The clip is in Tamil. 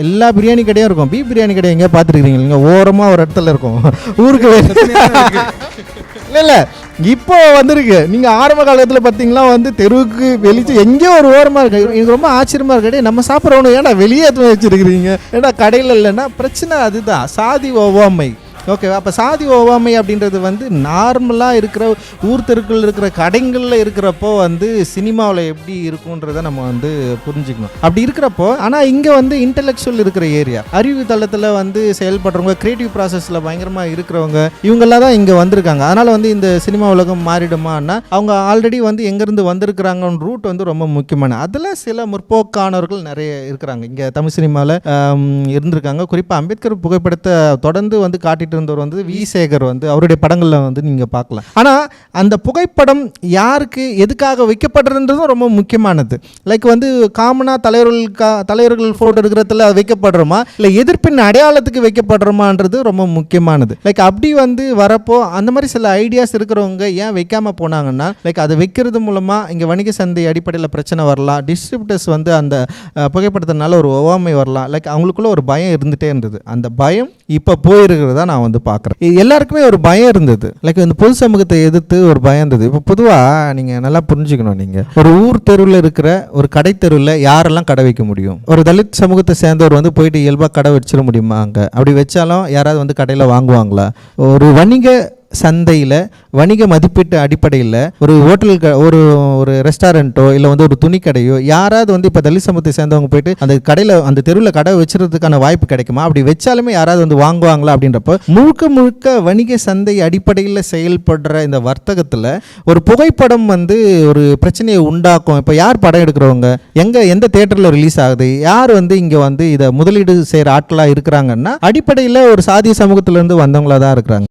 எல்லா பிரியாணி கடையும் இருக்கும். பீஃப் பிரியாணி கடை எங்கேயா பார்த்துருக்கீங்க? நீங்கள் ஓரமாக ஒரு இடத்துல இருக்கும் ஊருக்கு இல்லை இப்போ வந்திருக்கு. நீங்கள் ஆரம்ப காலத்தில் பார்த்தீங்கன்னா வந்து தெருவுக்கு வெளிச்சு எங்கேயோ ஒரு ஓரமாக இருக்கு. எனக்கு ரொம்ப ஆச்சரியமாக இருக்கு. நம்ம சாப்பிட்றவனு ஏன்னா வெளியே எடுத்து வச்சுருக்கிறீங்க, ஏன்னா கடையில் இல்லைன்னா பிரச்சனை. அதுதான் சாதி ஒவ்வாமை. ஓகே, அப்போ சாதி ஒவ்வாமை அப்படின்றது வந்து நார்மலாக இருக்கிற ஊர் தெருக்கள் இருக்கிற கடைகளில் இருக்கிறப்போ வந்து சினிமாவில் எப்படி இருக்குன்றதை நம்ம வந்து புரிஞ்சுக்கணும். அப்படி இருக்கிறப்போ ஆனால் இங்கே வந்து இன்டெலெக்சுவல் இருக்கிற ஏரியா, அறிவு தளத்தில் வந்து செயல்படுறவங்க, கிரியேட்டிவ் ப்ராசஸில் பயங்கரமாக இருக்கிறவங்க, இவங்கெல்லாம் தான் இங்கே வந்திருக்காங்க. அதனால் வந்து இந்த சினிமா உலகம் மாறிடுமான்னா அவங்க ஆல்ரெடி வந்து எங்கேருந்து வந்திருக்கிறாங்கன்னு ரூட் வந்து ரொம்ப முக்கியமான. அதில் சில முற்போக்கானவர்கள் நிறைய இருக்கிறாங்க இங்கே தமிழ் சினிமாவில் இருந்திருக்காங்க. குறிப்பாக அம்பேத்கர் புகைப்படத்தை தொடர்ந்து வந்து காட்டிட்டு இருந்தவர் வந்து வி சேகர் வந்து அவருடைய படங்களில் வந்து நீங்கள் பார்க்கலாம். ஆனால் அந்த புகைப்படம் யாருக்கு எதுக்காக வைக்கப்படுறதுன்றதும் ரொம்ப முக்கியமானது. லைக் வந்து காமனாக தலைவர்கள் ஃபோட்டோ எடுக்கிறதுல வைக்கப்படுறோமா இல்லை எதிர்ப்பின் அடையாளத்துக்கு வைக்கப்படுறோமான்றது ரொம்ப முக்கியமானது. லைக் அப்படி வந்து வரப்போ அந்த மாதிரி சில ஐடியாஸ் இருக்கிறவங்க ஏன் வைக்காமல் போனாங்கன்னா, லைக் அதை வைக்கிறது மூலமாக இங்கே வணிக சந்தை அடிப்படையில் பிரச்சனை வரலாம், டிஸ்ட்ரிபியூட்டர்ஸ் வந்து அந்த புகைப்படத்தினால ஒரு ஒவ்வாமை வரலாம். லைக் அவங்களுக்குள்ள ஒரு பயம் இருந்துகிட்டே இருந்தது. அந்த பயம் இப்போ போயிருக்கிறதா நான் வந்து பார்க்குறேன். எல்லாருக்குமே ஒரு பயம் இருந்தது. லைக் இந்த பொது சமூகத்தை எதிர்த்து ஒரு பயம் இருந்தது. இப்போ பொதுவாக நீங்கள் நல்லா புரிஞ்சுக்கணும். நீங்கள் ஒரு ஊர் தெருவில் இருக்கிற ஒரு கடை தெருவில் யாரெல்லாம் கடை வைக்க முடியும்? ஒரு தலித் சமூகத்தை சேர்ந்தவர் வந்து போயிட்டு இயல்பாக கடை வச்சிட முடியுமா? அங்கே அப்படி வச்சாலும் யாராவது வந்து கடையில் வாங்குவாங்களா? ஒரு வணிக சந்தையில் வணிக மதிப்பீட்டு அடிப்படையில் ஒரு ஹோட்டல் ஒரு ரெஸ்டாரண்ட்டோ இல்லை வந்து ஒரு துணி கடையோ யாராவது வந்து இப்போ தலித் சமூகத்தை சேர்ந்தவங்க போயிட்டு அந்த கடையில் அந்த தெருவில் கடை வச்சுறதுக்கான வாய்ப்பு கிடைக்குமா? அப்படி வச்சாலுமே யாராவது வந்து வாங்குவாங்களா? அப்படின்றப்போ முழுக்க வணிக சந்தை அடிப்படையில் செயல்படுற இந்த வர்த்தகத்தில் ஒரு புகைப்படம் வந்து ஒரு பிரச்சனையை உண்டாக்கும். இப்போ யார் படம் எடுக்கிறவங்க, எந்த தேட்டரில் ரிலீஸ் ஆகுது, யார் வந்து இங்கே வந்து இதை முதலீடு செய்கிற ஆட்களாக இருக்கிறாங்கன்னா அடிப்படையில் ஒரு சாதிய சமூகத்திலேருந்து வந்தவங்களாக தான் இருக்கிறாங்க.